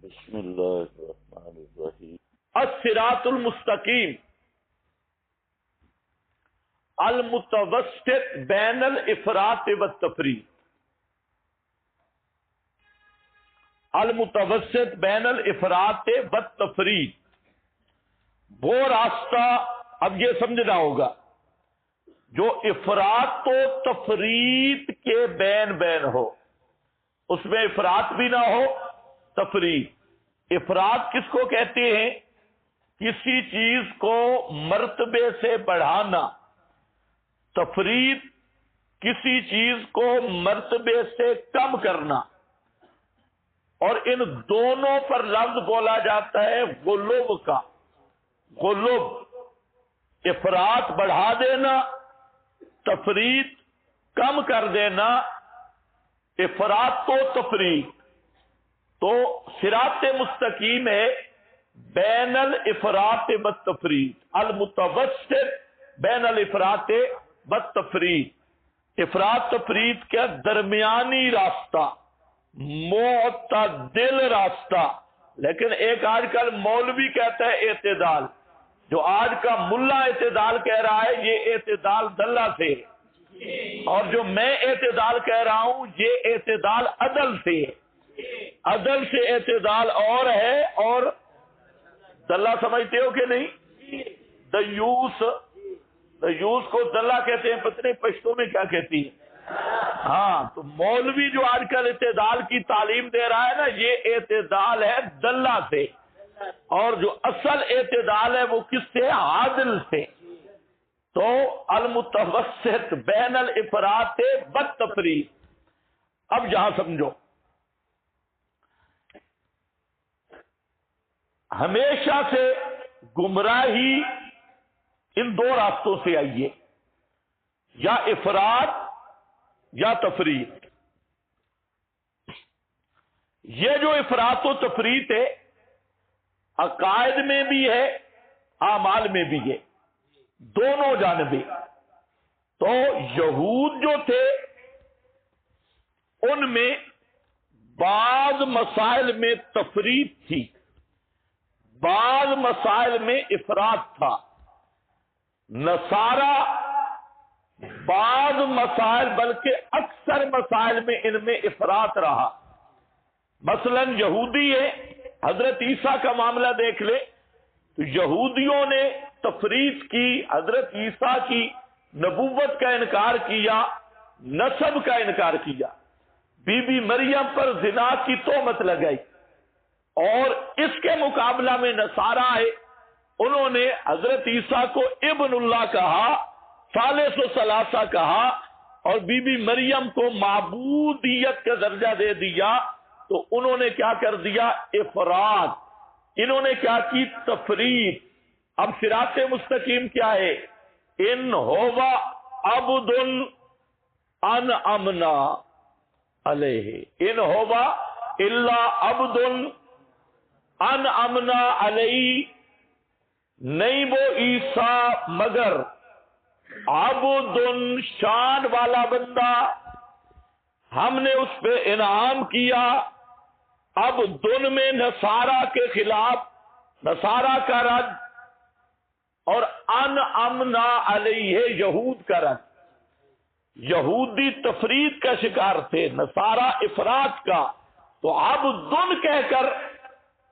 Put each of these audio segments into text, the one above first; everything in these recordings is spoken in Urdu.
بسم اللہ الرحمن الرحیم۔ الصراط المستقیم المتوسط بین الافراط والتفریط، المتوسط بین الافراط والتفریط، وہ راستہ اب یہ سمجھنا ہوگا جو افراط و تفریط کے بین بین ہو، اس میں افراط بھی نہ ہو تفریط۔ افراط کس کو کہتے ہیں؟ کسی چیز کو مرتبے سے بڑھانا، تفریط کسی چیز کو مرتبے سے کم کرنا، اور ان دونوں پر لفظ بولا جاتا ہے غلو کا۔ غلو، افراط بڑھا دینا، تفریط کم کر دینا، افراط تو تفریط۔ تو صراط مستقیم ہے بین الافراط والتفریط، المتوسط بین الافراط والتفریط، افراط تفریط کا درمیانی راستہ، معتدل راستہ۔ لیکن ایک آج کل مولوی کہتا ہے اعتدال، جو آج کا ملا اعتدال کہہ رہا ہے یہ اعتدال دلہ سے، اور جو میں اعتدال کہہ رہا ہوں یہ اعتدال عدل سے۔ عدل سے اعتدال اور ہے، اور دلہ سمجھتے ہو کہ نہیں؟ دیوس کو دلہ کہتے ہیں، پتہ نہیں پشتوں میں کیا کہتی ہے۔ ہاں، تو مولوی جو آج کل اعتدال کی تعلیم دے رہا ہے نا، یہ اعتدال ہے دلہ سے، اور جو اصل اعتدال ہے وہ کس سے؟ عادل سے۔ تو المتوسط بین الافراط والتفریط۔ اب یہاں سمجھو، ہمیشہ سے گمراہی ان دو راستوں سے آئی ہے، یا افراط یا تفریط۔ یہ جو افراط و تفریط ہے عقائد میں بھی ہے، اعمال میں بھی ہے، دونوں جانبیں۔ تو یہود جو تھے ان میں بعض مسائل میں تفریط تھی، بعض مسائل میں افراط تھا۔ نصارہ بعض مسائل بلکہ اکثر مسائل میں ان میں افراط رہا۔ مثلا یہودی ہے، حضرت عیسیٰ کا معاملہ دیکھ لے تو یہودیوں نے تفریط کی، حضرت عیسیٰ کی نبوت کا انکار کیا، نسب کا انکار کیا، بی بی مریم پر زنا کی تہمت لگائی۔ اور اس کے مقابلہ میں نصارہ آئے، انہوں نے حضرت عیسیٰ کو ابن اللہ کہا، ثالث و ثلاثہ کہا، اور بی بی مریم کو معبودیت کا درجہ دے دیا۔ تو انہوں نے کیا کر دیا؟ افراط۔ انہوں نے کیا کی؟ تفریط۔ اب صراط مستقیم کیا ہے؟ ان ہوا عبد انعمنا علیہ، ان ہوا الا عبد انعمنا علیہ، نہیں وہ عیسیٰ مگر عبد شان والا بندہ، ہم نے اس پہ انعام کیا۔ اب دن میں نصارہ کے خلاف نصارہ کا رد، اور انعمنا علیہ یہود کا رد۔ یہودی تفریط کا شکار تھے، نصارہ افراط کا، تو اب دن کہہ کر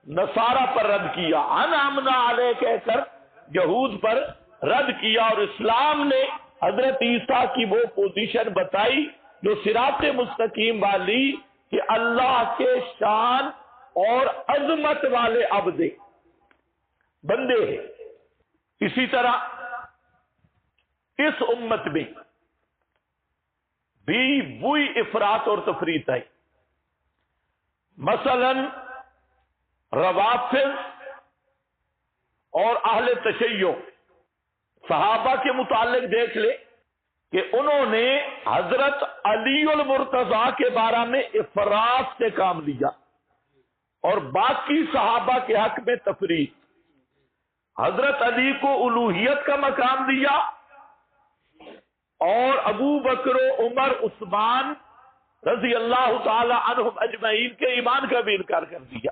نصارہ پر رد کیا، انعمنا علیہ کہہ کر یہود پر رد کیا۔ اور اسلام نے حضرت عیسیٰ کی وہ پوزیشن بتائی جو صراط مستقیم والی، کہ اللہ کے شان اور عظمت والے عبد بندے ہیں۔ اسی طرح اس امت میں بھی وہی افراط اور تفریط ہے۔ مثلا روافض اور اہل تشیع، صحابہ کے متعلق دیکھ لے کہ انہوں نے حضرت علی المرتضیٰ کے بارے میں افراط سے کام لیا، اور باقی صحابہ کے حق میں تفریط۔ حضرت علی کو الوہیت کا مقام دیا، اور ابو بکر و عمر عثمان رضی اللہ تعالی عنہم اجمعین کے ایمان کا بھی انکار کر دیا۔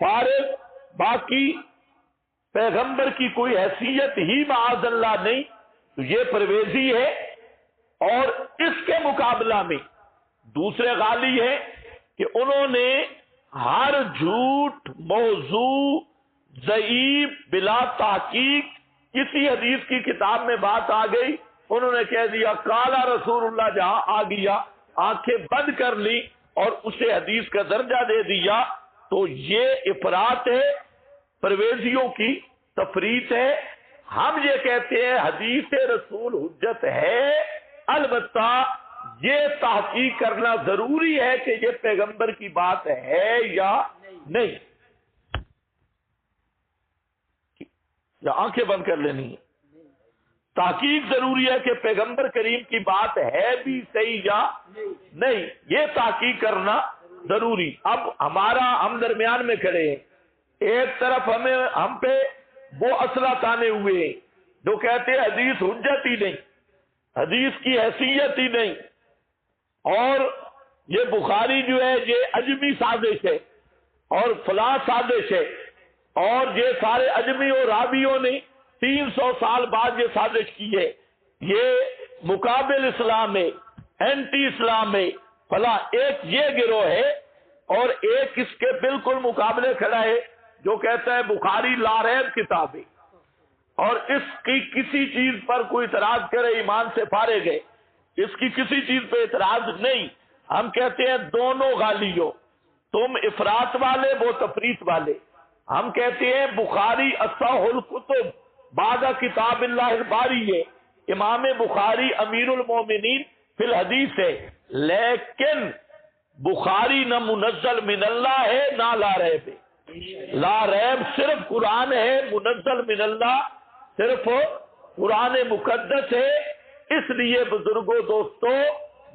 فارغ باقی پیغمبر کی کوئی حیثیت ہی معاذ اللہ نہیں، تو یہ پرویزی ہے۔ اور اس کے مقابلہ میں دوسرے غالی ہیں کہ انہوں نے ہر جھوٹ موضوع ضعیف بلا تحقیق، کسی حدیث کی کتاب میں بات آ گئی انہوں نے کہہ دیا کالا رسول اللہ، جہاں آ گیا آنکھیں بند کر لی اور اسے حدیث کا درجہ دے دیا، تو یہ افراط ہے، پرویزیوں کی تفریط ہے۔ ہم یہ کہتے ہیں حدیث رسول حجت ہے، البتہ یہ تحقیق کرنا ضروری ہے کہ یہ پیغمبر کی بات ہے یا نہیں، یا آنکھیں بند کر لینی ہے۔ تحقیق ضروری ہے کہ پیغمبر کریم کی بات ہے بھی صحیح یا نہیں، یہ تحقیق کرنا ضروری۔ اب ہم درمیان میں کھڑے ہیں، ایک طرف ہم پہ وہ اصلہ تانے ہوئے ہیں جو کہتے ہیں حدیث حجت ہی نہیں، حدیث کی حیثیت ہی نہیں، اور یہ بخاری جو ہے یہ اجمی سازش ہے اور فلاں سازش ہے، اور یہ سارے اجمی اور راویوں نے 300 سال بعد یہ سازش کی ہے، یہ مقابل اسلام ہے، اینٹی اسلام ہے، فلاں ایک یہ گروہ ہے، اور ایک اس کے بالکل مقابلے کھڑا ہے جو کہتا ہے بخاری لاریب کتاب ہے، اور اس کی کسی چیز پر کوئی اعتراض کرے ایمان سے فارغ ہے، اس کی کسی چیز پہ اعتراض نہیں۔ ہم کہتے ہیں دونوں غالی ہو، تم افراط والے وہ تفریط والے۔ ہم کہتے ہیں بخاری اصح الکتب بعد کتاب اللہ الباری ہے، امام بخاری امیر المومنین فی الحدیث ہے، لیکن بخاری نہ منزل من اللہ ہے نہ لا ریب ہے۔ لا ریب صرف قرآن ہے، منزل من اللہ صرف قرآن مقدس ہے۔ اس لیے بزرگوں دوستو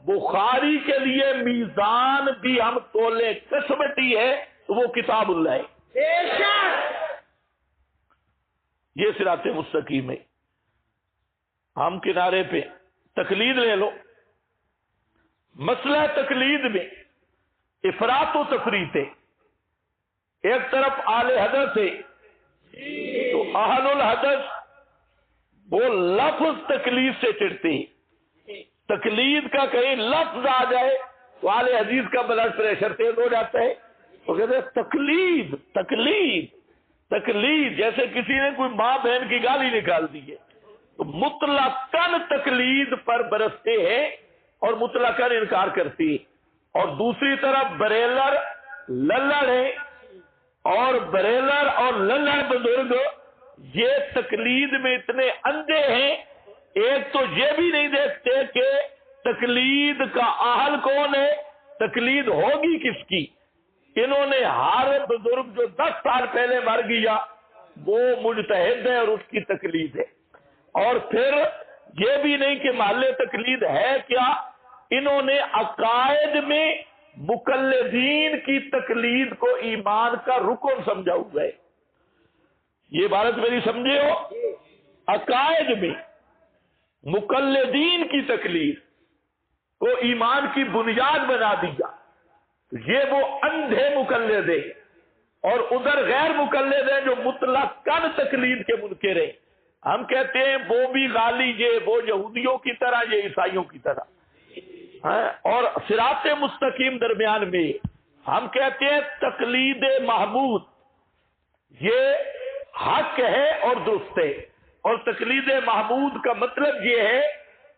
بخاری کے لیے میزان بھی ہم تولے قسمتی ہے تو وہ کتاب اللہ ہے، یہ صراط مستقیم ہے۔ ہم کنارے پہ تقلید لے لو، مسئلہ تقلید میں افراط و تفریط ہے۔ ایک طرف اہل حدیث ہے تو اہل الحدیث وہ لفظ تقلید سے چڑھتے ہیں، تقلید کا کہیں لفظ آ جائے تو اہل حدیث کا بلڈ پریشر تیز ہو جاتا ہے، وہ کہتے ہیں تقلید تقلید تقلید، جیسے کسی نے کوئی ماں بہن کی گالی نکال دی ہے تو مطلقاً تقلید پر برستے ہیں اور مطلقاً انکار کرتی ہے۔ اور دوسری طرف بریلر للڑ ہے، اور بریلر اور للڑ بزرگ یہ تقلید میں اتنے اندھے ہیں، ایک تو یہ بھی نہیں دیکھتے کہ تقلید کا اہل کون ہے، تقلید ہوگی کس کی۔ انہوں نے ہر بزرگ جو 10 سال پہلے مر گیا وہ مجتہد ہے اور اس کی تقلید ہے، اور پھر یہ بھی نہیں کہ محل تقلید ہے کیا، انہوں نے عقائد میں مقلدین کی تقلید کو ایمان کا رکن سمجھا ہوا ہے۔ یہ بات میری سمجھے ہو، عقائد میں مقلدین کی تقلید کو ایمان کی بنیاد بنا دیا، یہ وہ اندھے مقلد ہیں، اور ادھر غیر مقلد ہیں جو مطلقاً تقلید کے منکر ہیں۔ ہم کہتے ہیں وہ بھی غالی، یہ وہ یہودیوں کی طرح، یہ عیسائیوں کی طرح، اور صراط مستقیم درمیان میں ہم کہتے ہیں تقلید محمود یہ حق ہے اور درست ہے، اور تقلید محمود کا مطلب یہ ہے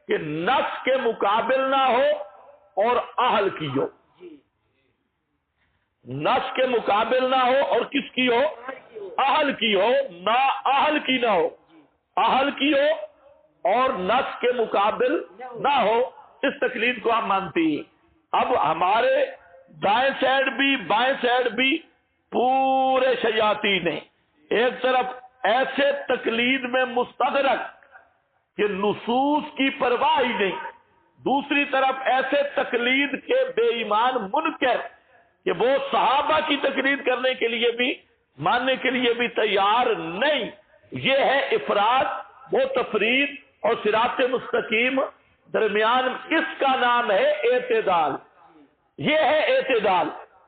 کہ نفس کے مقابل نہ ہو اور اہل کی ہو، نفس کے مقابل نہ ہو اور کس کی ہو، اہل کی ہو، نہ اہل کی نہ ہو، اہل کی ہو اور نفس کے مقابل نہ ہو، اس تقلید کو ہم مانتے ہیں۔ اب ہمارے دائیں سائڈ بھی بائیں سائڈ بھی پورے شیاطین ہیں، ایک طرف ایسے تقلید میں مستغرق کہ نصوص کی پرواہ ہی نہیں، دوسری طرف ایسے تقلید کے بے ایمان منکر کہ وہ صحابہ کی تقلید کرنے کے لیے بھی ماننے کے لیے بھی تیار نہیں۔ یہ ہے افراط و تفریط اور صراط مستقیم درمیان، اس کا نام ہے اعتدال، یہ ہے اعتدال،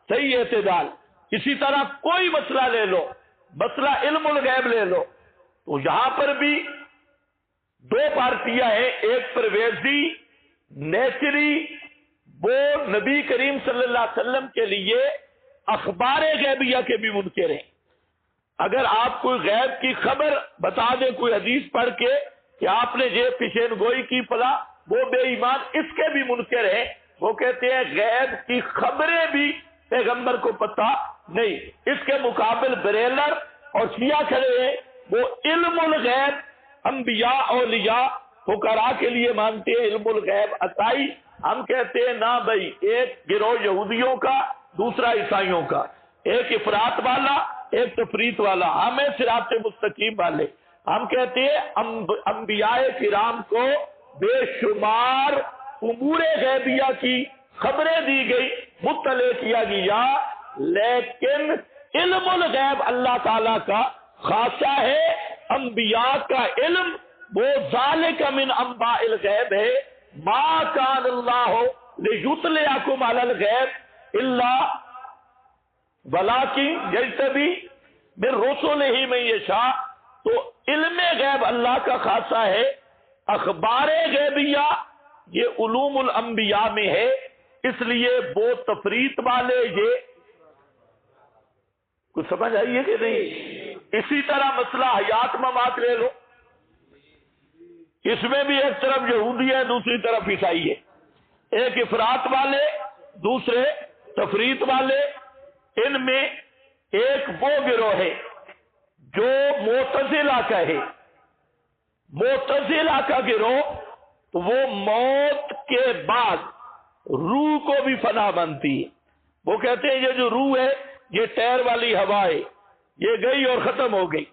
صحیح اعتدال۔ اسی طرح کوئی مسئلہ لے لو، مسئلہ علم الغیب لے لو، تو یہاں پر بھی دو پارٹیاں ہیں، ایک پرویزی نیچری، وہ نبی کریم صلی اللہ علیہ وسلم کے لیے اخبار غیبیہ کے بھی منکر ہیں۔ اگر آپ کوئی غیب کی خبر بتا دیں کوئی حدیث پڑھ کے کہ آپ نے یہ پیشین گوئی کی فلاں، وہ بے ایمان، اس کے بھی منکر ہیں۔ وہ کہتے ہیں غیب کی خبریں بھی پیغمبر کو پتہ نہیں۔ اس کے مقابل بریلر اور شیعہ کھڑے ہیں، وہ علم الغیب انبیاء اولیاء فقراء کے لیے مانتے ہیں، علم الغیب عطائی۔ ہم کہتے ہیں نہ بھائی، ایک گروہ یہودیوں کا، دوسرا عیسائیوں کا، ایک افراط والا ایک تفریط والا، ہمیں صراط مستقیم والے۔ ہم کہتے ہیں انبیاء کرام کو بے شمار امور غیبیہ کی خبریں دی گئی، مطلع کیا گیا، لیکن علم الغیب اللہ تعالی کا خاصہ ہے۔ انبیاء کا علم وہ ذالک من انباء الغیب ہے، ما کان اللہ لیطلعکم علی الغیب الا ولیکن یجتبی من رسلہ من یشاء۔ تو علم غیب اللہ کا خاصہ ہے، اخبار غیبیہ یہ علوم الانبیاء میں ہے، اس لیے وہ تفریط والے یہ کچھ سمجھ آئیے کہ نہیں؟ اسی طرح مسئلہ حیات ممات لے لو، اس میں بھی ایک طرف یہودی ہے دوسری طرف عیسائی ہے، ایک افراط والے دوسرے تفریط والے۔ ان میں ایک وہ گروہ ہے جو معتزلہ کا ہے، معتزلہ کا گروہ، تو وہ موت کے بعد روح کو بھی فنا بنتی ہے۔ وہ کہتے ہیں یہ جو روح ہے یہ ٹیر والی ہوا ہے، یہ گئی اور ختم ہو گئی،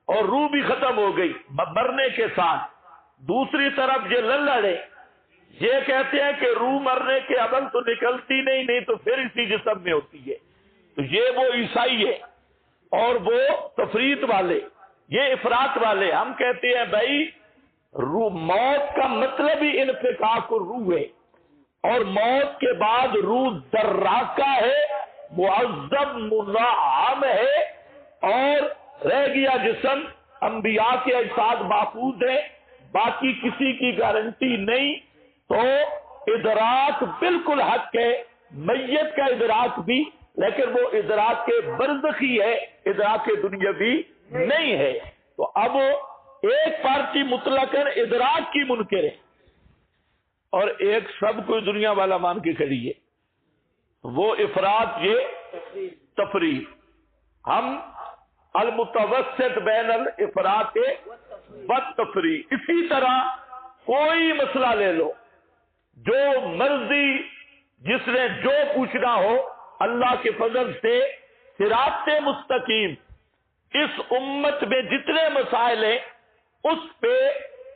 اور روح بھی ختم ہو گئی مرنے کے ساتھ۔ دوسری طرف یہ للڑ ہے، یہ کہتے ہیں کہ روح مرنے کے عمل تو نکلتی نہیں تو پھر اسی جسم میں ہوتی ہے۔ تو یہ وہ عیسائی ہے، اور وہ تفریط والے، یہ افراط والے۔ ہم کہتے ہیں بھائی روح، موت کا مطلب ہی انفکاک الروح ہے، اور موت کے بعد روح دراکہ ہے، معذب منعم ہے، اور رہ گیا جسم۔ انبیاء کے اجساد محفوظ ہیں، باقی کسی کی گارنٹی نہیں۔ تو ادراک بالکل حق ہے، میت کا ادراک بھی، لیکن وہ ادراک کے برزخی ہے، ادراک دنیاوی نہیں ہے۔ تو اب ایک پارٹی مطلقاً ادراک کی منکر ہے، اور ایک سب کوئی دنیا والا مان کے کھڑی ہے، وہ افراد یہ تفریق۔ ہم المتوسط بین الافراط والتفریق۔ اسی طرح کوئی مسئلہ لے لو، جو مرضی جس نے جو پوچھنا ہو، اللہ کے فضل سے صراط مستقیم اس امت میں جتنے مسائل ہیں اس پہ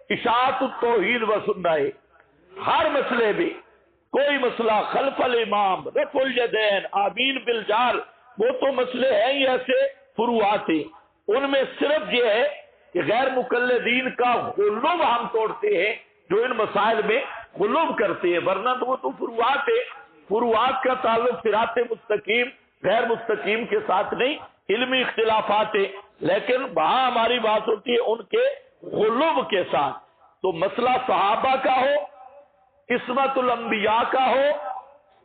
اشاعت التوحید و سنت ہے۔ ہر مسئلے میں کوئی مسئلہ خلف الامام، رفع الیدین، آمین بالجار، وہ تو مسئلے ہیں ہی ایسے فروعات ہیں۔ ان میں صرف یہ ہے کہ غیر مقلدین کا غلو ہم توڑتے ہیں جو ان مسائل میں غلو کرتے ہیں، ورنہ تو وہ تو فروعات ہے۔ فروعات کا تعلق صراط مستقیم غیر مستقیم کے ساتھ نہیں، علمی اختلافات ہیں، لیکن وہاں ہماری بات ہوتی ہے ان کے غلو کے ساتھ۔ تو مسئلہ صحابہ کا ہو، عصمت الانبیاء کا ہو،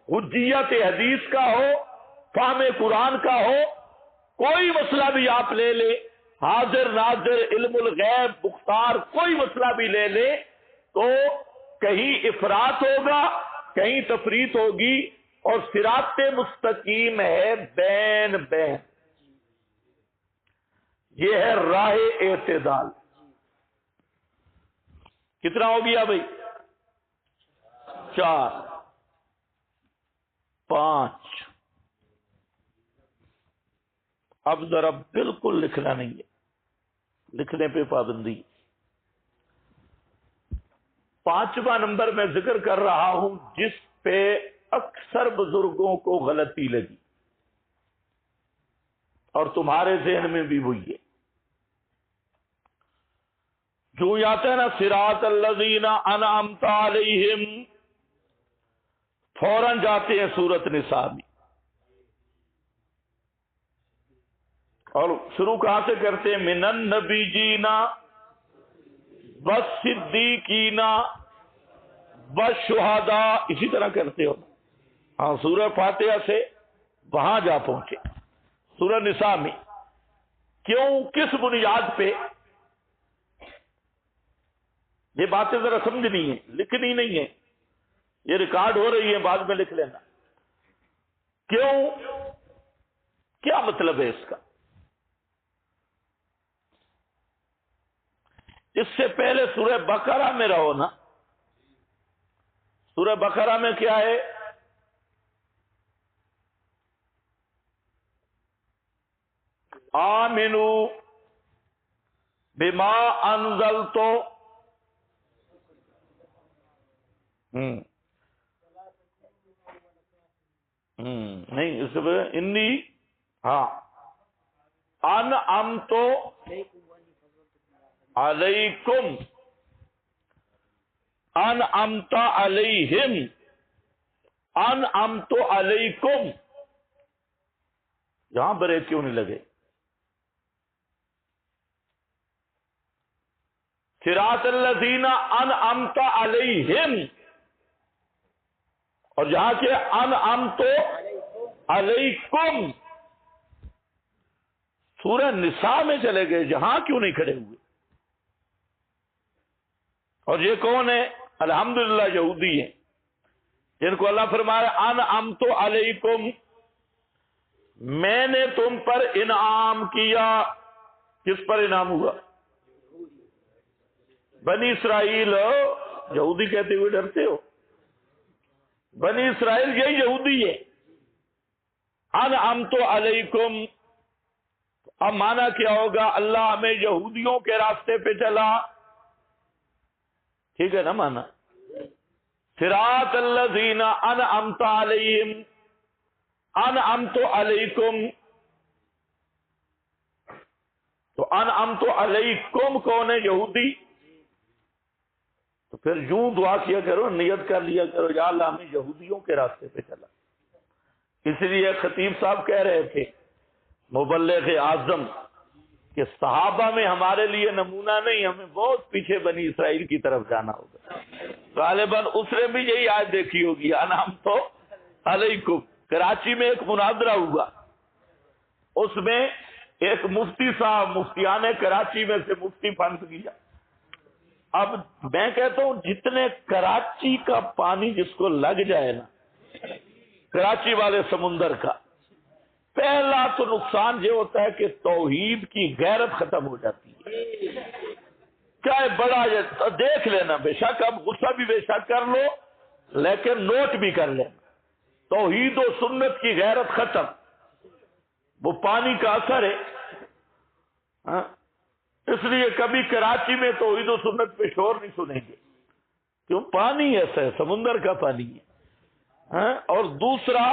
حجیت حدیث کا ہو، فہم قرآن کا ہو، کوئی مسئلہ بھی آپ لے لیں، حاضر ناظر، علم الغیب، مختار، کوئی مسئلہ بھی لے لیں، تو کہیں افراط ہوگا کہیں تفریط ہوگی، اور صراط مستقیم ہے بین بین، یہ ہے راہ اعتدال۔ کتنا ہو گیا بھائی؟ 4 5۔ اب ذرا بالکل لکھنا نہیں ہے، لکھنے پہ پابندی۔ 5واں نمبر میں ذکر کر رہا ہوں جس پہ اکثر بزرگوں کو غلطی لگی، اور تمہارے ذہن میں بھی وہی ہے۔ جو آتا ہے نا صراط الذین انعمت علیہم، فوراً جاتے ہیں سورۃ نساء میں، اور شروع کہاں سے کرتے ہیں؟ من النبیین والصدیقین والشہداء، اسی طرح کرتے ہو. ہاں سورہ فاتحہ سے وہاں جا پہنچے سورہ نساء میں. کیوں، کس بنیاد پہ؟ یہ باتیں ذرا سمجھنی ہے، لکھنی نہیں ہے، یہ ریکارڈ ہو رہی ہے، بعد میں لکھ لینا. کیوں، کیا مطلب ہے اس کا؟ اس سے پہلے سورہ بقرہ میں رہو نا. سورہ بقرہ میں کیا ہے؟ آمنو بما انزلت. نہیں، اس سے انی، ہاں، انعمت علیکم، انعمت علیہم، انعمت علیکم. یہاں بریک کیوں نہیں لگے؟ صراط الذین انعمت علیہم، اور جہاں کے انعمت علیکم. سورہ نساء میں چلے گئے، جہاں کیوں نہیں کھڑے ہوئے؟ اور یہ کون ہے؟ الحمدللہ یہودی ہیں، جن کو اللہ فرمایا انعمت علیکم، میں نے تم پر انعام کیا. کس پر انعام ہوا؟ بنی اسرائیل. یہودی کہتے ہوئے ڈرتے ہو؟ بنی اسرائیل یہی یہودی ہے. انعمت علیکم، اب مانا کیا ہوگا؟ اللہ ہمیں یہودیوں کے راستے پہ چلا. ٹھیک ہے نا مانا؟ صراط الذین انعمت علیہم، انعمت علیکم. تو انعمت علیکم کون ہے؟ یہودی. تو پھر یوں دعا کیا کرو، نیت کر لیا کرو، یا اللہ ہمیں یہودیوں کے راستے پہ چلا. اس لیے خطیب صاحب کہہ رہے تھے مبلغ اعظم کہ صحابہ میں ہمارے لیے نمونہ نہیں، ہمیں بہت پیچھے بنی اسرائیل کی طرف جانا ہوگا. غالباً اس نے بھی یہی آیت دیکھی ہوگی، انعمت علیکم. کراچی میں ایک مناظرہ ہوا، اس میں ایک مفتی صاحب، مفتیان کراچی میں سے مفتی پھنس گیا. اب میں کہتا ہوں جتنے کراچی کا پانی جس کو لگ جائے نا، کراچی والے سمندر کا، پہلا تو نقصان یہ ہوتا ہے کہ توحید کی غیرت ختم ہو جاتی ہے. چاہے بڑا دیکھ لینا، بے شک اب غصہ بھی بے شک کر لو، لیکن نوٹ بھی کر لینا، توحید و سنت کی غیرت ختم. وہ پانی کا اثر ہے. ہاں، اس لیے کبھی کراچی میں توحید و سنت پہ شور نہیں سنیں گے، کیوں؟ پانی ایسا ہے، سمندر کا پانی ہے. ہاں، اور دوسرا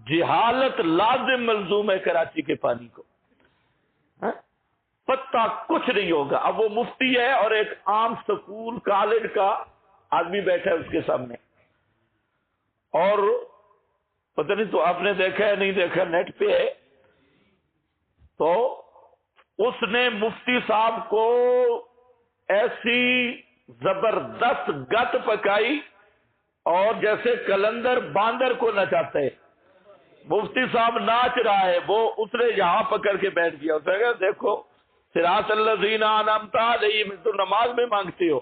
جہالت لازم ملزوم ہے کراچی کے پانی کو. ہاں، پتہ کچھ نہیں ہوگا. اب وہ مفتی ہے اور ایک عام سکول کالج کا آدمی بیٹھا ہے اس کے سامنے، اور پتہ نہیں تو آپ نے دیکھا ہے نہیں دیکھا، نیٹ پہ ہے. تو اس نے مفتی صاحب کو ایسی زبردست گت پکائی، اور جیسے کلندر باندر کو نچاتا ہے. مفتی صاحب ناچ رہا ہے، وہ اس نے یہاں پکڑ کے بیٹھ گیا. اس نے کہا دیکھو صراط الذین انعمت علیہم تو نماز میں مانگتے ہو،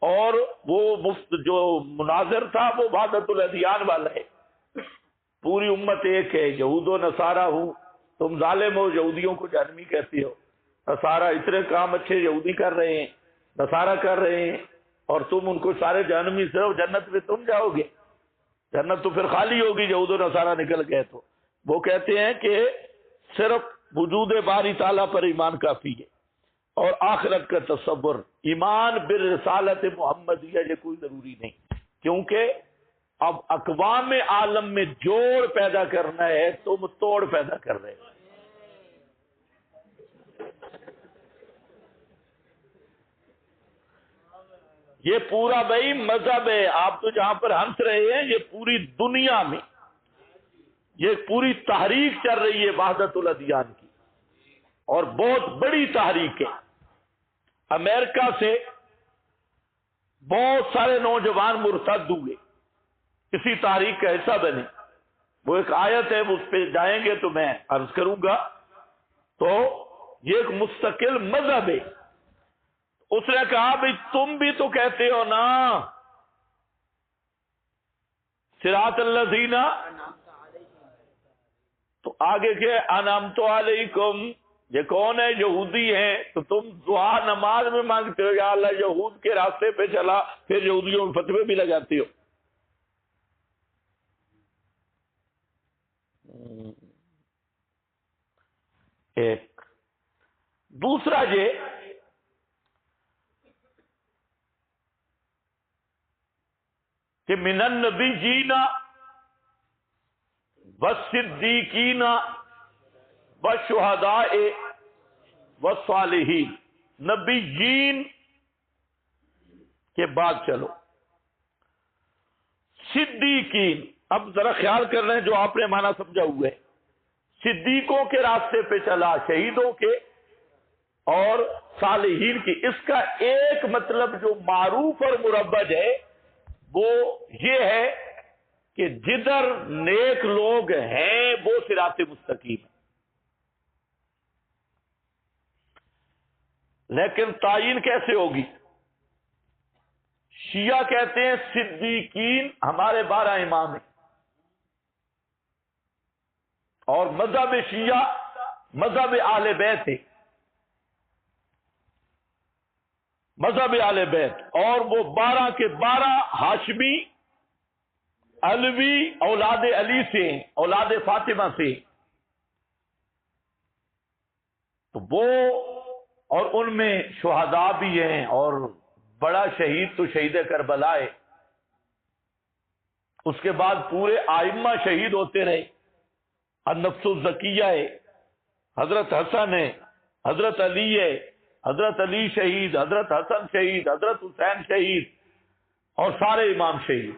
اور وہ جو مناظر تھا وہ وحدت الادیان والا ہے، پوری امت ایک ہے، یہود و نصارہ ہوں، تم ظالم ہو، یہودیوں کو جہنمی کہتے ہو. نصارہ اتنے کام اچھے یہودی کر رہے ہیں، نصارہ کر رہے ہیں، اور تم ان کو سارے جہنمی، صرف جنت میں تم جاؤ گے. جنت تو پھر خالی ہوگی، یہود و نصارہ نکل گئے. تو وہ کہتے ہیں کہ صرف وجود باری تعالیٰ پر ایمان کافی ہے، اور آخرت کا تصور، ایمان بالرسالت محمدیہ یہ کوئی ضروری نہیں، کیونکہ اب اقوام عالم میں جوڑ پیدا کرنا ہے، تم توڑ پیدا کر رہے ہو. یہ پورا بھائی مذہب ہے. آپ تو جہاں پر ہنس رہے ہیں، یہ پوری دنیا میں یہ پوری تحریک چل رہی ہے وحدت الادیان کی. اور بہت بڑی تحریک ہے. امریکہ سے بہت سارے نوجوان مرتد ہوئے، اسی تحریک کا حصہ بنے. وہ ایک آیت ہے، اس پہ جائیں گے تو میں عرض کروں گا. تو یہ ایک مستقل مذہب ہے. اس نے کہا بھئی تم بھی تو کہتے ہو نا صراط الذین، تو آگے کے انعمت علیکم، یہ کون ہے؟ یہودی ہیں. تو تم دعا نماز میں مانگتے ہو یا اللہ یہود کے راستے پہ چلا، پھر یہودیوں میں فتوے بھی لگاتے ہو. ایک دوسرا یہ کہ من النبیین والصدیقین والشہداء والصالحین. نبیین کے بعد چلو صدیقین. اب ذرا خیال کر رہے ہیں جو آپ نے معنی سمجھا ہوا ہے. صدیقوں کے راستے پہ چلا، شہیدوں کے اور صالحین کی. اس کا ایک مطلب جو معروف اور مربج ہے وہ یہ ہے کہ جدھر نیک لوگ ہیں وہ صراط مستقیم ہے. لیکن تعین کیسے ہوگی؟ شیعہ کہتے ہیں صدیقین ہمارے 12 امام ہیں، اور مذہب شیعہ مذہب اہل بیت ہے، مذہب اہل بیت. اور وہ 12 کے 12 ہاشمی علوی اولاد علی سے ہیں، اولاد فاطمہ سے. تو وہ اور ان میں شہداء بھی ہیں، اور بڑا شہید تو شہید کربلا ہے. اس کے بعد پورے آئمہ شہید ہوتے رہے. النفس الزکیہ ہے، حضرت حسن ہے، حضرت علی ہے، حضرت علی شہید، حضرت حسن شہید، حضرت حسین شہید، اور سارے امام شہید.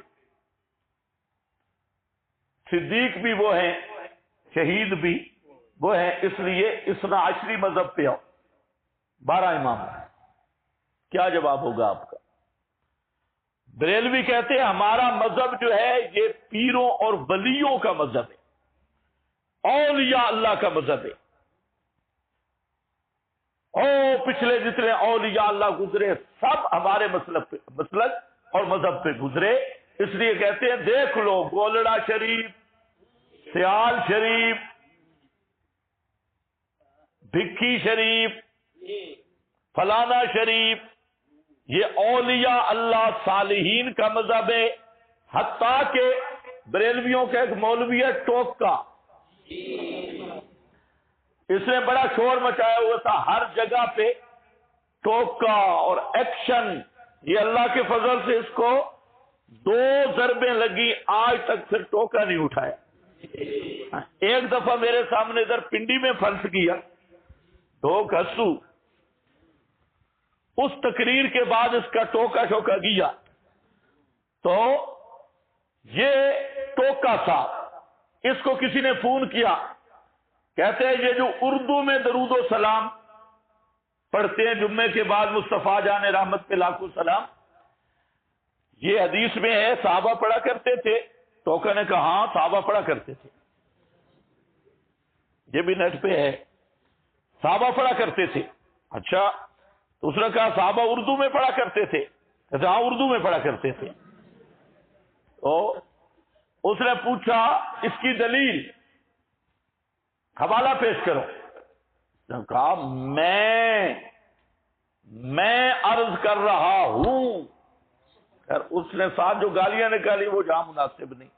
صدیق بھی وہ ہیں، شہید بھی وہ ہیں. اس لیے اثنا عشری مذہب پہ آؤ، 12 امام. کیا جواب ہوگا آپ کا؟ بریلوی کہتے ہیں ہمارا مذہب جو ہے یہ پیروں اور ولیوں کا مذہب ہے، اولیاء اللہ کا مذہب ہے. پچھلے جتنے اولیاء اللہ گزرے سب ہمارے مسلک اور مذہب پہ گزرے. اس لیے کہتے ہیں دیکھ لو گولڑا شریف، سیال شریف، بھکی شریف، فلانا شریف، یہ اولیاء اللہ صالحین کا مذہب ہے. حتیٰ کہ بریلویوں کا ایک مولوی ہے ٹوکا، اس نے بڑا شور مچایا ہوا تھا ہر جگہ پہ. ٹوکا اور ایکشن، یہ اللہ کے فضل سے اس کو 2 ضربیں لگی، آج تک پھر ٹوکا نہیں اٹھایا. ایک دفعہ میرے سامنے ادھر پنڈی میں پھنس گیا ٹوک ہسو. اس تقریر کے بعد اس کا ٹوکا شوکا گیا. تو یہ ٹوکا تھا، اس کو کسی نے فون کیا، کہتے ہیں یہ جو اردو میں درود و سلام پڑھتے ہیں جمعے کے بعد مصطفیٰ جان رحمت پہ لاکھوں سلام، یہ حدیث میں ہے صحابہ پڑھا کرتے تھے. ٹوکا نے کہا ہاں صحابہ پڑھا کرتے تھے، یہ بھی نیٹ پہ ہے، صحابہ پڑھا کرتے تھے. اچھا، تو اس نے کہا صحابہ اردو میں پڑھا کرتے تھے؟ کہتے ہاں اردو میں پڑھا کرتے تھے. تو اس نے پوچھا اس کی دلیل، حوالہ پیش کرو. کہا میں عرض کر رہا ہوں. خیر اس نے ساتھ جو گالیاں نکالی وہ جہاں مناسب نہیں،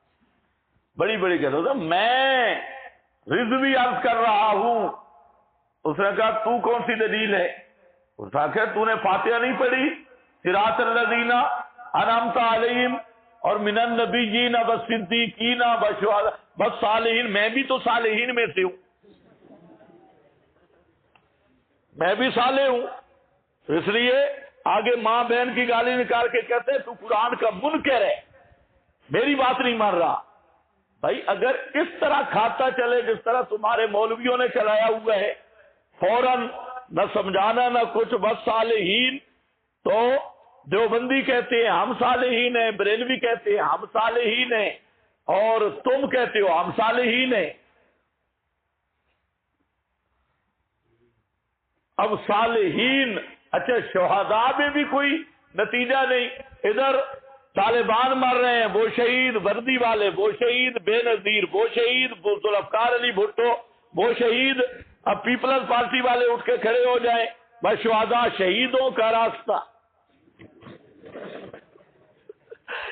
بڑی بڑی کہتے تھے میں رضوی عرض کر رہا ہوں. اس نے کہا تو کون سی دلیل ہے؟ اس نے کہا تو نے فاتحہ نہیں پڑھی؟ صراط الذین انعمت علیہم اور من النبیین والصدیقین والشہداء والصالحین. میں بھی تو صالحین میں سے ہوں، میں بھی صالح ہوں. اس لیے آگے ماں بہن کی گالی نکال کے کہتے ہیں تو قرآن کا منکر ہے، میری بات نہیں مان رہا. بھائی اگر اس طرح کھاتا چلے جس طرح تمہارے مولویوں نے چلایا ہوا ہے فوراً نہ سمجھانا نہ کچھ، بس صالحین تو دیوبندی کہتے ہیں ہم صالحین ہیں، بریلوی کہتے ہیں ہم صالحین ہیں، اور تم کہتے ہو ہم صالحین ہیں۔ اب صالحین، اچھا شہداء میں بھی کوئی نتیجہ نہیں، ادھر طالبان مر رہے ہیں وہ شہید، وردی والے وہ شہید، بے نظیر وہ شہید، ذوالفقار علی بھٹو وہ شہید، اب پیپلز پارٹی والے اٹھ کے کھڑے ہو جائیں بس شہداء شہیدوں کا راستہ،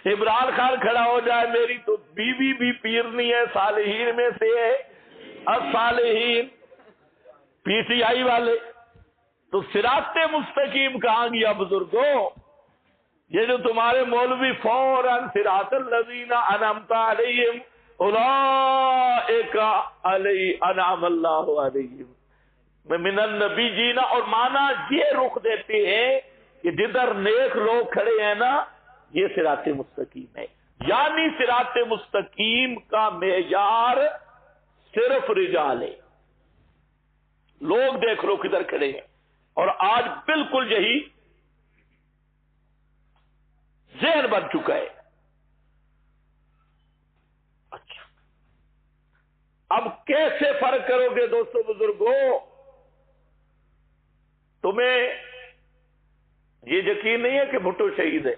عمران خان کھڑا ہو جائے میری تو بیوی بھی پیرنی ہے صالحین میں سے ہے، الصالحین، پی ٹی آئی والے، تو صراط مستقیم کہاں گیا بزرگوں؟ یہ جو تمہارے مولوی فوراً صراط الذین انعمت علیہم اولئک انعم اللہ علیہم من النبیین، اور مانا یہ رخ دیتے ہیں کہ جدھر نیک لوگ کھڑے ہیں نا یہ صراط مستقیم ہے، یعنی صراط مستقیم کا معیار صرف رجال ہے، لوگ دیکھ لو کدھر کھڑے ہیں، اور آج بالکل یہی ذہن بن چکا ہے۔ اچھا اب کیسے فرق کرو گے دوستو بزرگوں؟ تمہیں یہ یقین نہیں ہے کہ بھٹو شہید ہے؟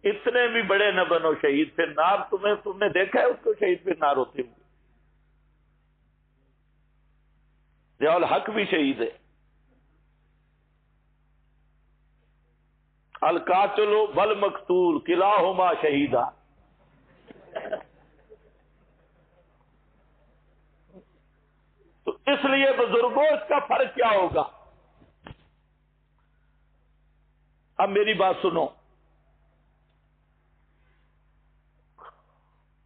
اتنے بھی بڑے نہ بنو شہید، پھر نار تم نے دیکھا ہے اس کو شہید پھر نار ہوتے ہوئے؟ ضیاء الحق بھی شہید ہے، القاتل والمقتول کلاہما شہیدا، تو اس لیے بزرگوں اس کا فرق کیا ہوگا؟ اب میری بات سنو،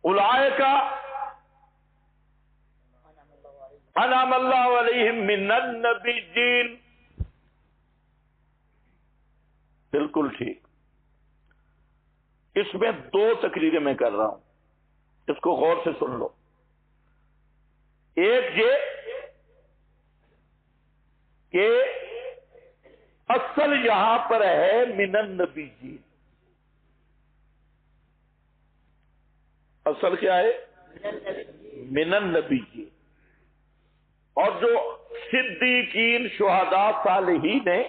اولئک انعم اللہ علیہم من النبیین، بالکل ٹھیک، اس میں دو تقریریں میں کر رہا ہوں، اس کو غور سے سن لو۔ ایک یہ کہ اصل یہاں پر ہے من النبیین، اصل کیا ہے؟ من النبیین، اور جو صدیقین شہداء صالحین ہیں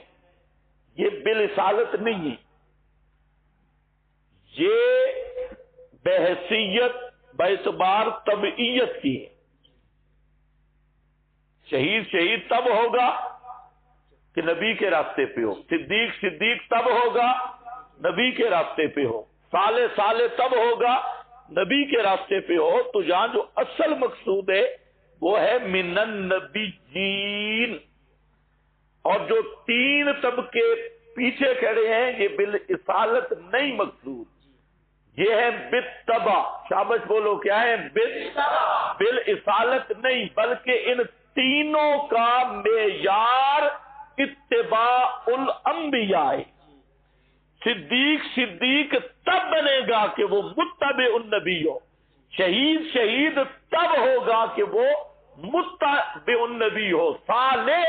یہ بالرسالت نہیں ہے، یہ بحیثیت باعتبار تبعیت کی ہے۔ شہید تب ہوگا کہ نبی کے راستے پہ ہو، صدیق تب ہوگا نبی کے راستے پہ ہو، صالح تب ہوگا نبی کے راستے پہ ہو۔ تو یہاں جو اصل مقصود ہے وہ ہے من النبیین، اور جو تین طبقے پیچھے کھڑے ہیں یہ بالرسالت نہیں مقصود، یہ ہے بالتبع، شابش بولو کیا ہے؟ بالرسالت نہیں، بلکہ ان تینوں کا معیار اتباع الانبیاء ہے۔ صدیق تب بنے گا کہ وہ متبع النبی ہو، شہید تب ہوگا کہ وہ متبع النبی ہو، صالح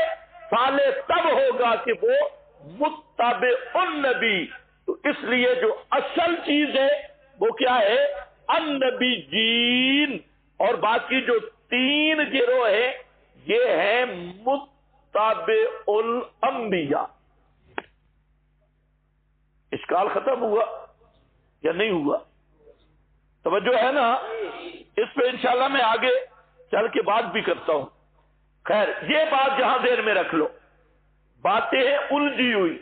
تب ہوگا کہ وہ متبع النبی۔ تو اس لیے جو اصل چیز ہے وہ کیا ہے؟ النبیین، اور باقی جو تین گروہ ہیں یہ ہیں متبع الانبیاء۔ اشکال ختم ہوا یا نہیں ہوا؟ توجہ ہے نا؟ اس پہ انشاءاللہ میں آگے چل کے بات بھی کرتا ہوں۔ خیر، یہ بات جہاں ذہن میں رکھ لو، باتیں ہیں الجھی ہوئی،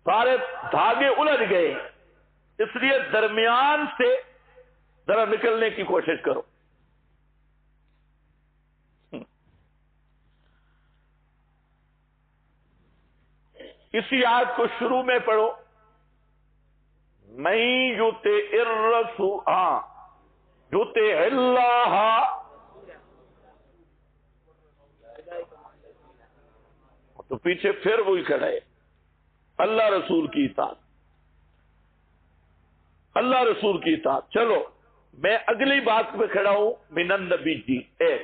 سارے دھاگے الجھ گئے، اس لیے درمیان سے ذرا نکلنے کی کوشش کرو۔ اسی آیت کو شروع میں پڑھو، من یطع الرسول یطع اللہ، تو پیچھے پھر وہی کھڑا ہے، اللہ رسول کی اطاعت، اللہ رسول کی اطاعت۔ چلو میں اگلی بات پہ کھڑا ہوں، من النبی جی، ایک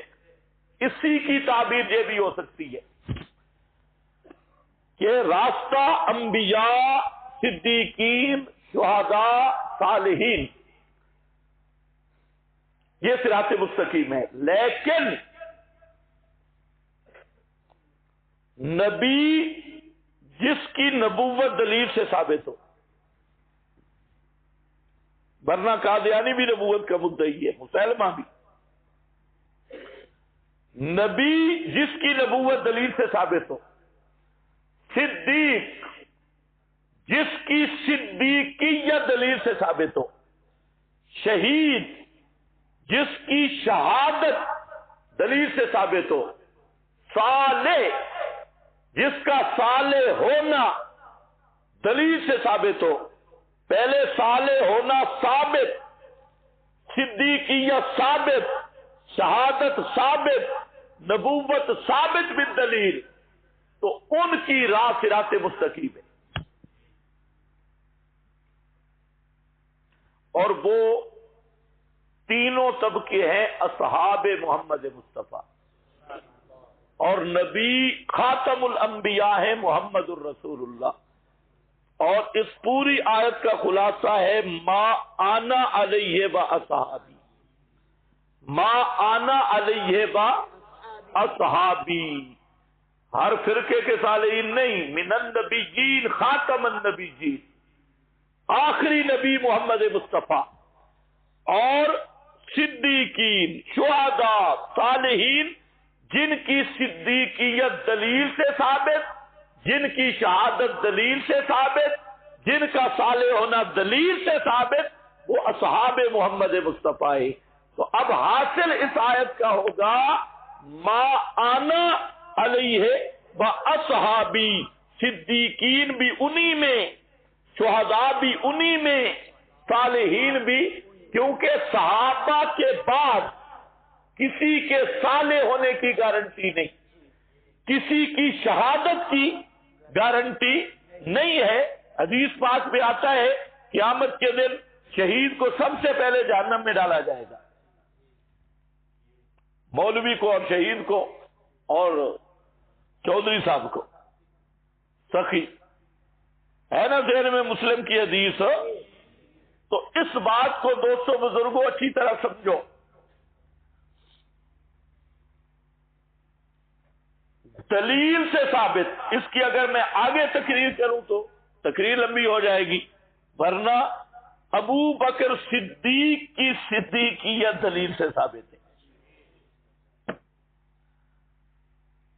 اسی کی تعبیر یہ بھی ہو سکتی ہے کہ راستہ انبیاء، صدیقین، شہداء، صالحین، یہ صراط مستقیم ہے، لیکن نبی جس کی نبوت دلیل سے ثابت ہو، ورنہ قادیانی بھی نبوت کا مدعی ہے، مسلمہ بھی، نبی جس کی نبوت دلیل سے ثابت ہو، صدیق جس کی صدیقیت دلیل سے ثابت ہو، شہید جس کی شہادت دلیل سے ثابت ہو، صالح جس کا صالح ہونا دلیل سے ثابت ہو، پہلے صالح ہونا ثابت، صدیقیت ثابت، شہادت ثابت، نبوت ثابت بالدلیل، تو ان کی راہ صراط مستقیم ہے، اور وہ تینوں طبقے ہیں اصحاب محمد مصطفیٰ، اور نبی خاتم الانبیاء ہے محمد الرسول اللہ، اور اس پوری آیت کا خلاصہ ہے ما آنا علیہ و اصحابی، ما آنا علیہ و اصحابی، ہر فرقے کے صالحین نہیں، من النبیین خاتم النبیین، آخری نبی محمد مصطفیٰ، اور صدیقین، شہداء، صالحین، جن کی صدیقیت دلیل سے ثابت، جن کی شہادت دلیل سے ثابت، جن کا صالح ہونا دلیل سے ثابت، وہ اصحاب محمد مصطفیٰ ہے۔ تو اب حاصل اس آیت کا ہوگا ما آنا علیہ و اصحابی، صدیقین بھی انہی میں، شہداء بھی انہی میں، صالحین بھی، کیونکہ صحابہ کے بعد کسی کے صالح ہونے کی گارنٹی نہیں، کسی کی شہادت کی گارنٹی نہیں ہے۔ حدیث پاک میں آتا ہے قیامت کے دن شہید کو سب سے پہلے جہنم میں ڈالا جائے گا، مولوی کو اور شہید کو اور چودھری صاحب کو، سخی ہے نا ذہن میں مسلم کی حدیث۔ تو اس بات کو دوستوں بزرگوں اچھی طرح سمجھو، دلیل سے ثابت، اس کی اگر میں آگے تقریر کروں تو تقریر لمبی ہو جائے گی، ورنہ ابو بکر صدیق کی صدیقیت دلیل سے ثابت ہے،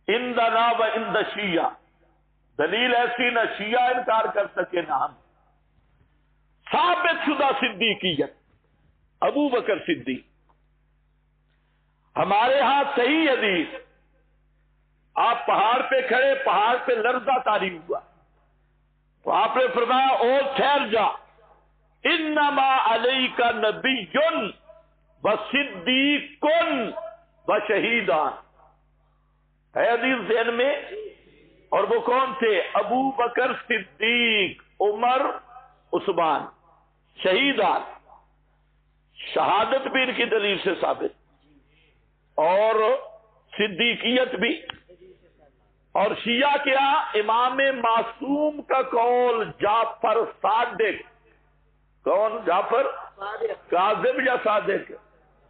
عندنا و عند شیعہ، دلیل ایسی نہ شیعہ انکار کر سکے نہ ہم، ثابت شدہ صدیقیت ابو بکر صدیق۔ ہمارے ہاں صحیح حدیث، آپ پہاڑ پہ کھڑے، پہاڑ پہ لرزہ طاری ہوا، تو آپ نے فرمایا او ٹھہر جا، انما علیک نبی و صدیق و شہیدان، ہے حدیث ذہن میں؟ اور وہ کون تھے؟ ابو بکر صدیق، عمر، عثمان، شہیدان، شہادت بھی ان کی دلیل سے ثابت، اور صدیقیت بھی۔ اور شیعہ کیا؟ امام معصوم کا قول، جعفر صادق، کون؟ جعفر کاذب یا صادق؟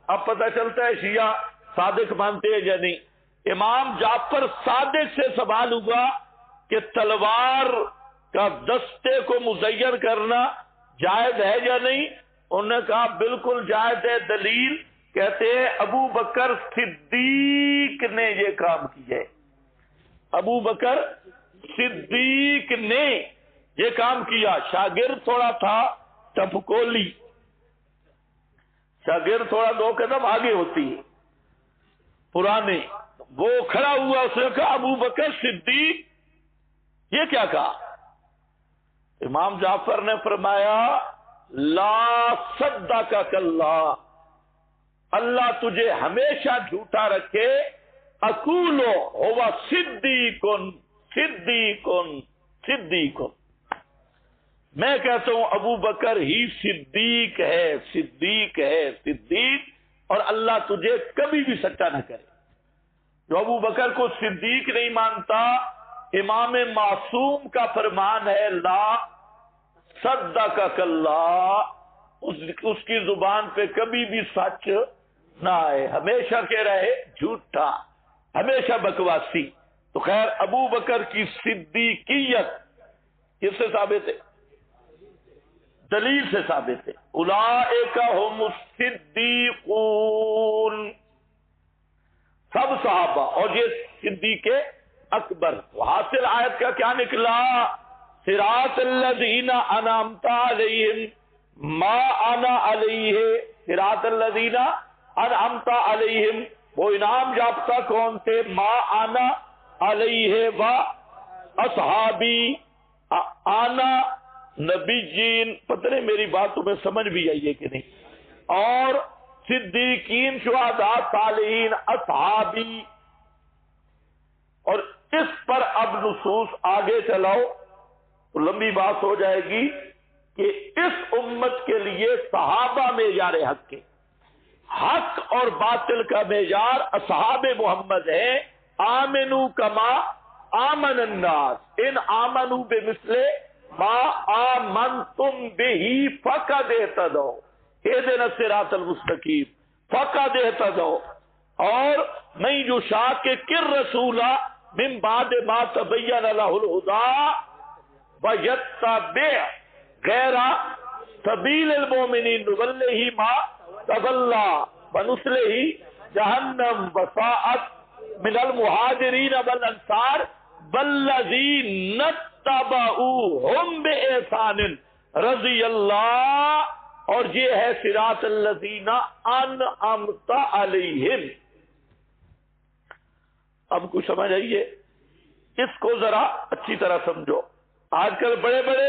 اب پتہ چلتا ہے شیعہ صادق مانتے ہیں یا نہیں۔ امام جعفر صادق سے سوال ہوا کہ تلوار کا دستے کو مزین کرنا جائز ہے یا نہیں؟ انہوں نے کہا بالکل جائز ہے، دلیل؟ کہتے ہیں ابو بکر صدیق نے یہ کام کیا ہے، ابو بکر صدیق نے یہ کام کیا۔ شاگرد تھوڑا تھا ٹپکولی، شاگرد تھوڑا دو قدم آگے ہوتی ہے، پرانے، وہ کھڑا ہوا، اس نے کہا ابو بکر صدیق، یہ کیا کہا؟ امام جعفر نے فرمایا لا صدقک اللہ، اللہ تجھے ہمیشہ جھوٹا رکھے، اقولو ہوا صدیقن صدیقن صدیقن، میں کہتا ہوں ابو بکر ہی صدیق ہے، صدیق ہے، صدیق، اور اللہ تجھے کبھی بھی سچا نہ کرے۔ جو ابو بکر کو صدیق نہیں مانتا، امام معصوم کا فرمان ہے لا صدقک اللہ، اس کی زبان پہ کبھی بھی سچ نہ آئے، ہمیشہ کہہ رہے جھوٹا، ہمیشہ بکواسی۔ تو خیر ابو بکر کی صدیقیت کس سے ثابت ہے؟ دلیل سے ثابت ہے۔ اولئک هم الصدیقون، سب صحابہ، اور یہ صدیق اکبر۔ حاصل آیت کا کیا نکلا؟ صراط الذین انعمت علیہم ما انا علیہ، صراط الذین انعمت علیہم، وہ انعام یافتہ کون تھے؟ ما انا علیہ و اصحابی، آنا نبی جین، پتہ نہیں میری بات تمہیں سمجھ بھی آئی ہے کہ نہیں، اور صدیقین، شہداء، صالحین، اصحابی۔ اور اس پر اب نصوص آگے چلاؤ تو لمبی بات ہو جائے گی کہ اس امت کے لیے صحابہ معیار حق کے، حق اور باطل کا معیار اصحاب محمد ہے۔ آمنو کما آمن الناس، ان آمنو بمثل ما آمنتم بہ فقد اہتدوا، اہدنا الصراط المستقیم، فقد اہتدوا۔ اور من یشاقق الرسول من بعد ما تبین لہ الہدی ویتبع غیر سبیل المؤمنین نولہ ما تولى ونصلہ جہنم وساءت من المہاجرین والانصار والذین اتبعوہم بإحسان رضی اللہ، اور یہ ہے صراط الذین انعمت علیہم۔ اب کچھ سمجھ آئیے، اس کو ذرا اچھی طرح سمجھو۔ آج کل بڑے بڑے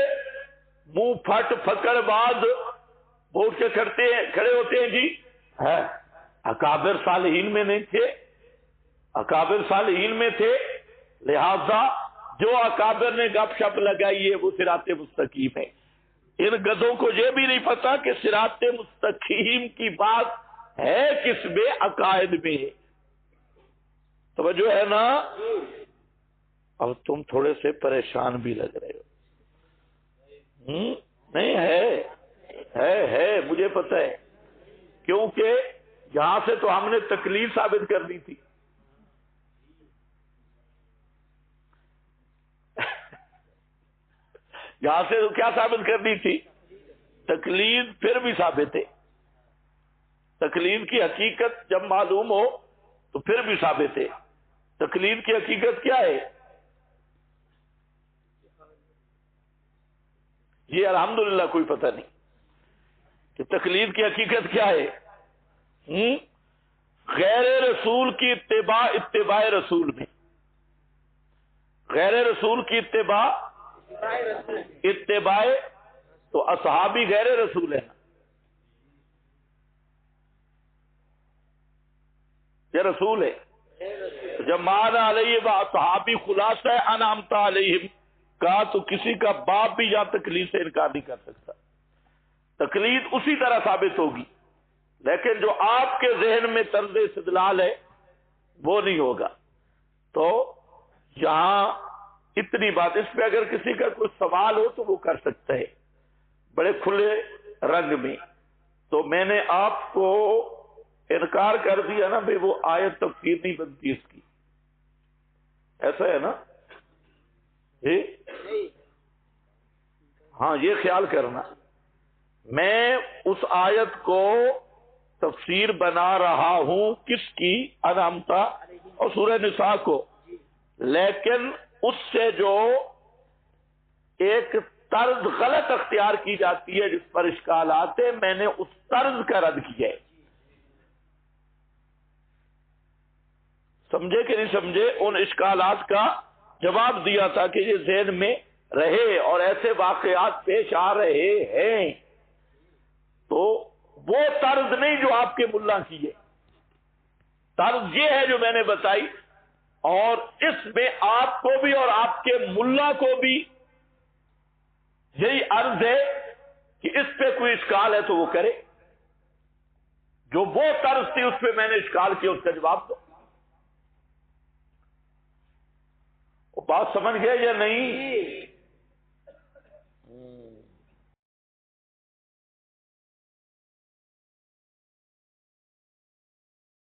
منہ پھٹ پھکڑ باز ووٹ کے کھڑے ہوتے ہیں، جی ہے اکابر صالحین میں نہیں تھے، اکابر صالحین میں تھے، لہذا جو اکابر نے گپ شپ لگائی ہے وہ صراط مستقیم ہے۔ ان گدوں کو یہ بھی نہیں پتا کہ صراط مستقیم کی بات ہے کس میں؟ عقائد میں ہے۔ توجہ ہے نا؟ اب تم تھوڑے سے پریشان بھی لگ رہے ہو۔ نہیں ہے مجھے پتہ ہے، کیونکہ یہاں سے تو ہم نے تکلیف ثابت کرنی تھی۔ یہاں سے تو کیا ثابت کرنی تھی؟ تکلیف، پھر بھی ثابت ہے۔ تکلیف کی حقیقت جب معلوم ہو تو پھر بھی ثابت ہے۔ تکلیف کی حقیقت کیا ہے؟ یہ الحمدللہ کوئی پتہ نہیں کہ تکلیف کی حقیقت کیا ہے۔ غیر رسول کی اتباع رسول میں، غیر رسول کی اتباع تو اصحابی غیر رسول ہے نا، یہ رسول ہے۔ جب مانا علیہ و اصحابی خلاصہ انعمت علیہم کہا تو کسی کا باپ بھی یہاں تکلیف سے انکار نہیں کر سکتا۔ تکلیف اسی طرح ثابت ہوگی، لیکن جو آپ کے ذہن میں طرز استدلال ہے وہ نہیں ہوگا۔ تو یہاں اتنی بات، اس پہ اگر کسی کا کوئی سوال ہو تو وہ کر سکتا ہے بڑے کھلے رنگ میں۔ تو میں نے آپ کو انکار کر دیا نا بھئی، وہ آیت تفسیر نہیں بنتی اس کی، ایسا ہے نا؟ ہاں یہ خیال کرنا، میں اس آیت کو تفسیر بنا رہا ہوں کس کی؟ انعمتا اور سورہ نساء کو، لیکن اس سے جو ایک طرز غلط اختیار کی جاتی ہے جس پر اشکالات ہیں، میں نے اس طرز کا رد کیا ہے۔ سمجھے کہ نہیں سمجھے؟ ان اشکالات کا جواب دیا تھا کہ یہ ذہن میں رہے اور ایسے واقعات پیش آ رہے ہیں، تو وہ طرز نہیں جو آپ کے ملا کی ہے، طرز یہ ہے جو میں نے بتائی، اور اس میں آپ کو بھی اور آپ کے ملا کو بھی یہی عرض ہے کہ اس پہ کوئی اشکال ہے تو وہ کرے، جو وہ طرز تھی اس پہ میں نے اشکال کیا، اس کا جواب دو۔ وہ بات سمجھ گئے یا نہیں؟